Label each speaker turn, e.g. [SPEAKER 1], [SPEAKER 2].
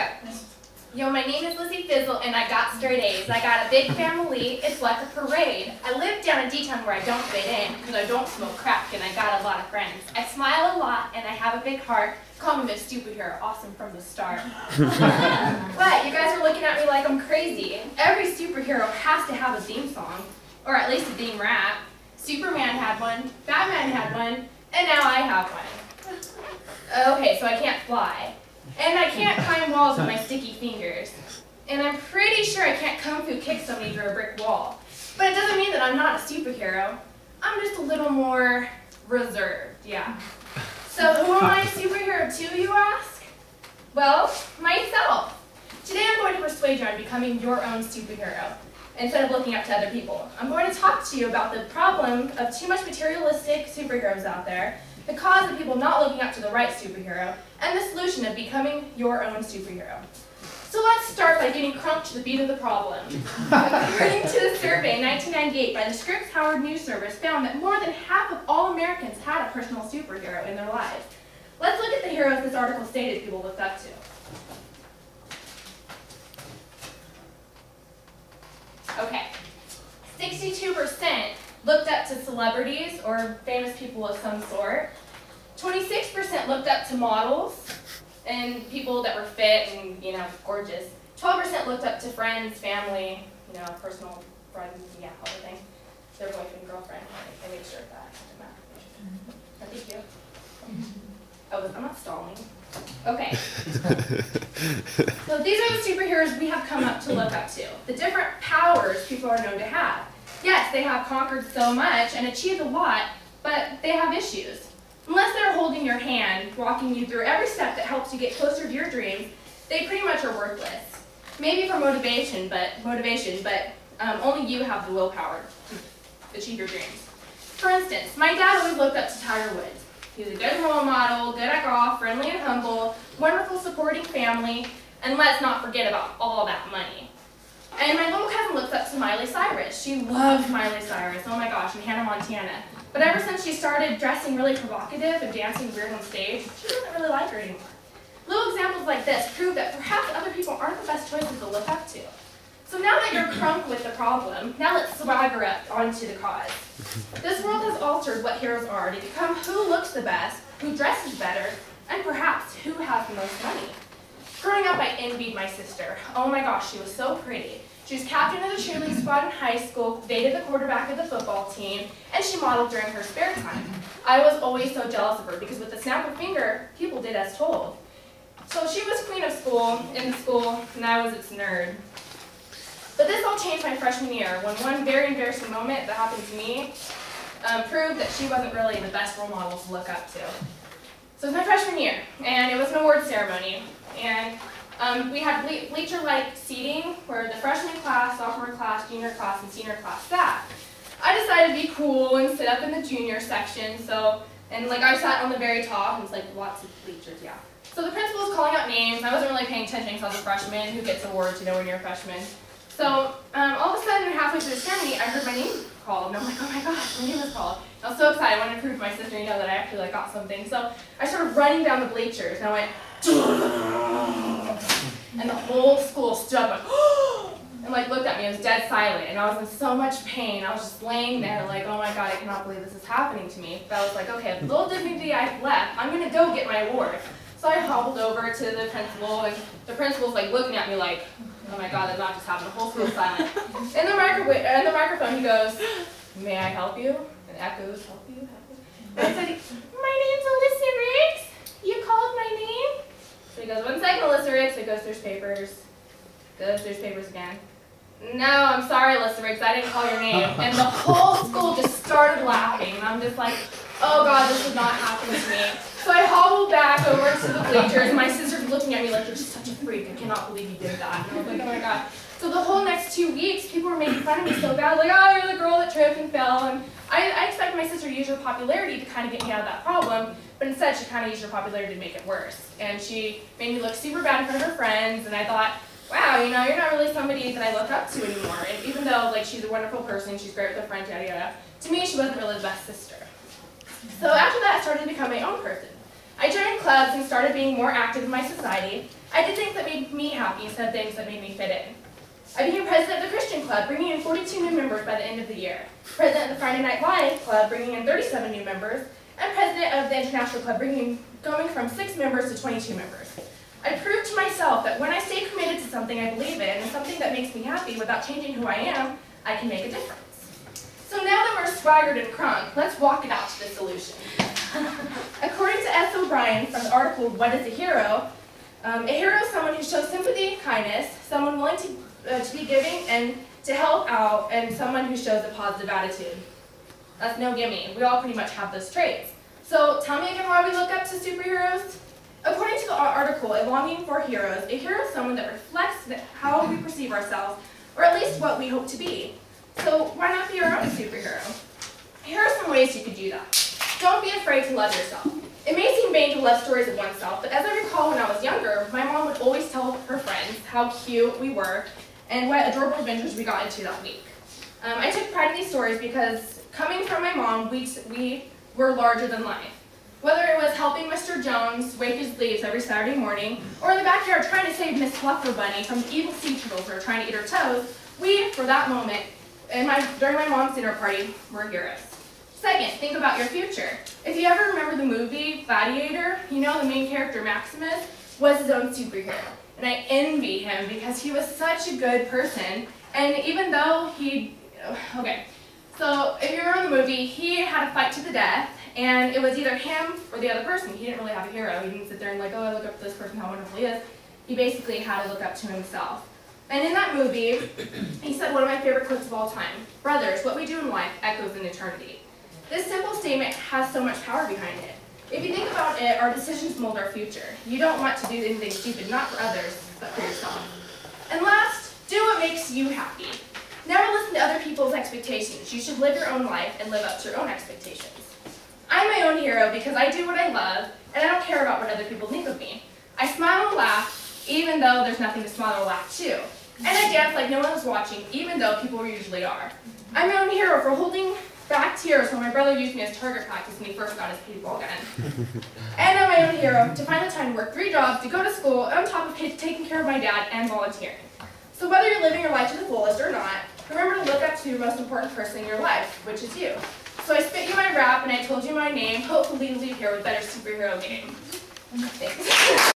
[SPEAKER 1] go. Yo, my name is Lizzie Fizzle, and I got straight A's. I got a big family. It's like a parade. I live down in D-Town where I don't fit in because I don't smoke crack, and I got a lot of friends. I smile a lot, and I have a big heart. Call me Miss Superhero, awesome from the start. But you guys are looking at me like I'm crazy. Every superhero has to have a theme song, or at least a theme rap. Superman had one, Batman had one, and now I have one. Okay, so I can't fly. And I can't climb walls with my sticky fingers. And I'm pretty sure I can't kung fu kick somebody through a brick wall. But it doesn't mean that I'm not a superhero. I'm just a little more reserved, yeah. So who am I a superhero to, you ask? Well, myself. Today I'm going to persuade you on becoming your own superhero, instead of looking up to other people. I'm going to talk to you about the problem of too much materialistic superheroes out there, the cause of people not looking up to the right superhero, and the solution of becoming your own superhero. So let's start by getting crunk to the beat of the problem. According to the survey in 1998 by the Scripps Howard News Service found that more than half of all Americans had a personal superhero in their lives. Let's look at the heroes this article stated people looked up to. Okay, 62% looked up to celebrities or famous people of some sort. 26% looked up to models and people that were fit and, gorgeous. 12% looked up to friends, family, personal friends, yeah, everything. Their boyfriend, girlfriend. I made sure of that. Thank you. Oh, I'm not stalling. Okay. So these are the superheroes we have come up to look up to. The different powers people are known to have. Yes, they have conquered so much and achieved a lot, but they have issues. Unless they're holding your hand, walking you through every step that helps you get closer to your dreams, they pretty much are worthless. Maybe for motivation, but only you have the willpower to achieve your dreams. For instance, my dad always looked up to Tiger Woods. He was a good role model, good at golf, friendly and humble, wonderful supporting family, and let's not forget about all that money. And my little cousin looks up to Miley Cyrus. She loves Miley Cyrus, oh my gosh, and Hannah Montana. But ever since she started dressing really provocative and dancing weird on stage, she doesn't really like her anymore. Little examples like this prove that perhaps other people aren't the best choices to look up to. So now that you're crunk with the problem, now let's swagger up onto the cause. This world has altered what heroes are to become who looks the best, who dresses better, and perhaps who has the most money. Growing up, I envied my sister. Oh my gosh, she was so pretty. She was captain of the cheerleading squad in high school, dated the quarterback of the football team, and she modeled during her spare time. I was always so jealous of her because with the snap of a finger, people did as told. So she was queen of school, in the school, and I was its nerd. But this all changed my freshman year when one very embarrassing moment that happened to me proved that she wasn't really the best role model to look up to. So it was my freshman year, and it was an award ceremony. And we had bleacher-like seating where the freshman class, sophomore class, junior class, and senior class sat. I decided to be cool and sit up in the junior section, and I sat on the very top, and it's like lots of bleachers, yeah. So the principal was calling out names. I wasn't really paying attention because I was a freshman. Who gets awards, when you're a freshman? So all of a sudden, halfway through the ceremony, I heard my name called, and I'm like, oh my gosh, my name is called. I was so excited. I wanted to prove to my sister, that I actually got something. So I started running down the bleachers, and I went, and the whole school stood up and looked at me. It was dead silent, and I was in so much pain. I was just laying there like, oh my god, I cannot believe this is happening to me. But I was like, okay, with the little dignity I've left, I'm going to go get my award. So I hobbled over to the principal, and the principal's looking at me like, oh my god, that not just happened. The whole school was silent. In the microphone, he goes, may I help you? And echoes, help you? And I said, my name's Alyssa Riggs. You called my name? So he goes, 1 second, Alyssa Riggs. So he goes, there's papers. Goes, there's papers again. No, I'm sorry, Alyssa Riggs, I didn't call your name. And the whole school just started laughing. And I'm just like, oh god, this would not happen to me. So I hobbled back over to the bleachers, and my sister's looking at me like, you're just such a freak. I cannot believe you did that. And I was like, oh my god. So the whole next 2 weeks, people were making fun of me so bad, like, oh, you're the girl that tripped and fell. And I expected my sister to use her popularity to kind of get me out of that problem, but instead she kind of used her popularity to make it worse. And she made me look super bad in front of her friends, and I thought, wow, you're not really somebody that I look up to anymore. And even though she's a wonderful person, she's great with her friends, yada yada, to me she wasn't really the best sister. So after that, I started to become my own person. I joined clubs and started being more active in my society. I did things that made me happy instead of things that made me fit in. I became president of the Christian Club, bringing in 42 new members by the end of the year. President of the Friday Night Live Club, bringing in 37 new members. And president of the International Club, going from 6 members to 22 members. I proved to myself that when I stay committed to something I believe in and something that makes me happy without changing who I am, I can make a difference. So now that we're swaggered and crunk, let's walk it out to the solution. According to S. O'Brien from the article, What is a Hero? A hero is someone who shows sympathy, kindness, someone willing to be giving and to help out, and someone who shows a positive attitude. That's no gimme. We all pretty much have those traits. So tell me again why we look up to superheroes? According to the article, A Longing for Heroes, a hero is someone that reflects how we perceive ourselves, or at least what we hope to be. So why not be your own superhero? Here are some ways you could do that. Don't be afraid to love yourself. It may seem vain to love stories of oneself, but as I recall when I was younger, my mom would always tell her friends how cute we were and what adorable adventures we got into that week. I took pride in these stories because coming from my mom, we were larger than life. Whether it was helping Mr. Jones wake his leaves every Saturday morning, or in the backyard trying to save Miss Fluffer Bunny from the evil sea turtles who were trying to eat her toes, we, for that moment, during my mom's dinner party, were heroes. Second, think about your future. If you ever remember the movie Gladiator, you know the main character, Maximus, was his own superhero. And I envy him because he was such a good person, and even though so if you remember the movie, he had a fight to the death, and it was either him or the other person. He didn't really have a hero. He didn't sit there and like, oh, I look up to this person, how wonderful he is. He basically had to look up to himself. And in that movie, he said one of my favorite quotes of all time, "Brothers, what we do in life echoes in eternity." This simple statement has so much power behind it. If you think about it, our decisions mold our future. You don't want to do anything stupid, not for others, but for yourself. And last, do what makes you happy. Never listen to other people's expectations. You should live your own life and live up to your own expectations. I'm my own hero because I do what I love, and I don't care about what other people think of me. I smile and laugh, even though there's nothing to smile or laugh to. And I dance like no one was watching, even though people usually are. I'm my own hero for holding back tears when my brother used me as target practice when he first got his paintball gun. And I'm my own hero to find the time to work 3 jobs, to go to school, on top of taking care of my dad and volunteering. So whether you're living your life to the fullest or not, remember to look up to the most important person in your life, which is you. So I spit you my rap and I told you my name. Hopefully leave here with better superhero game. Thanks.